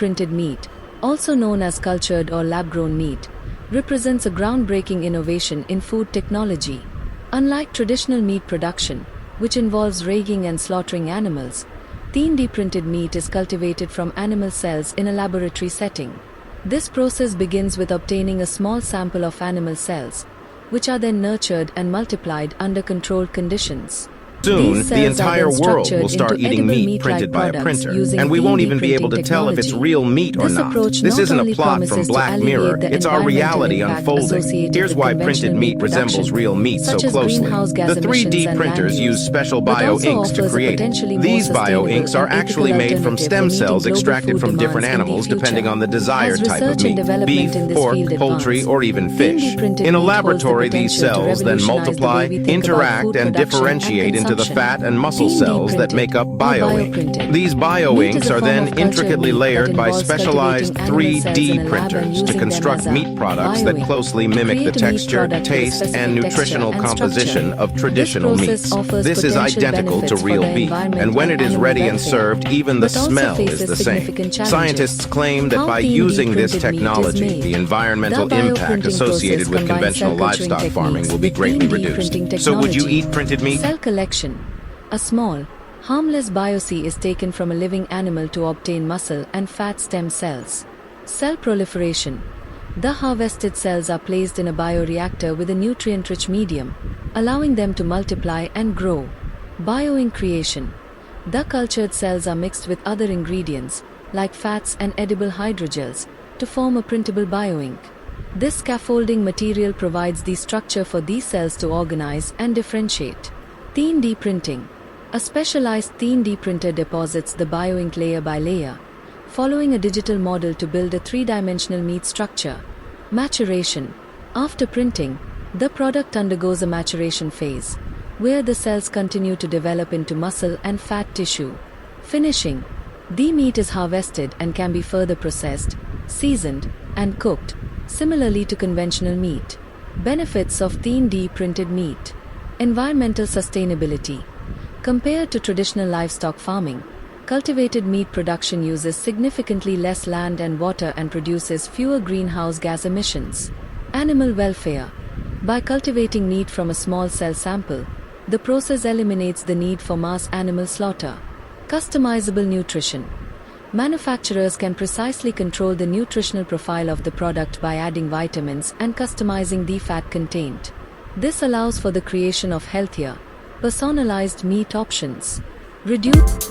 printed meat, also known as cultured or lab-grown meat, represents a groundbreaking innovation in food technology. Unlike traditional meat production, which involves raising and slaughtering animals, 3D printed meat is cultivated from animal cells in a laboratory setting. This process begins with obtaining a small sample of animal cells, which are then nurtured and multiplied under controlled conditions. Soon, the entire world will start eating meat printed by a printer, and we won't even be able to tell if it's real meat or not. This isn't a plot from Black Mirror, it's our reality unfolding. Here's why printed meat resembles real meat so closely. The 3D printers use special bioinks to create it. These bioinks are actually made from stem cells extracted from different animals depending on the desired type of meat: beef, pork, poultry, or even fish. In a laboratory, these cells then multiply, interact, and differentiate into the fat and muscle cells that make up bioink. These bioinks are then intricately layered by specialized 3D printers to construct meat products that closely mimic the texture, taste, and nutritional composition of traditional meats. This is identical to real beef, and when it is ready and served, even the smell is the same. Scientists claim that by using this technology, the environmental impact associated with conventional livestock farming will be greatly reduced. So would you eat printed meat? Cell collection. A small, harmless biopsy is taken from a living animal to obtain muscle and fat stem cells. Cell proliferation. The harvested cells are placed in a bioreactor with a nutrient-rich medium, allowing them to multiply and grow. Bioink creation. The cultured cells are mixed with other ingredients, like fats and edible hydrogels, to form a printable bioink. This scaffolding material provides the structure for these cells to organize and differentiate. 3D printing. A specialized 3D printer deposits the bioink layer by layer, following a digital model to build a three-dimensional meat structure. Maturation. After printing, the product undergoes a maturation phase, where the cells continue to develop into muscle and fat tissue. Finishing. The meat is harvested and can be further processed, seasoned, and cooked, similarly to conventional meat. Benefits of 3D printed meat. Environmental sustainability. Compared to traditional livestock farming, cultivated meat production uses significantly less land and water and produces fewer greenhouse gas emissions. Animal welfare. By cultivating meat from a small cell sample, the process eliminates the need for mass animal slaughter. Customizable nutrition. Manufacturers can precisely control the nutritional profile of the product by adding vitamins and customizing the fat content. This allows for the creation of healthier, personalized meat options. Reduce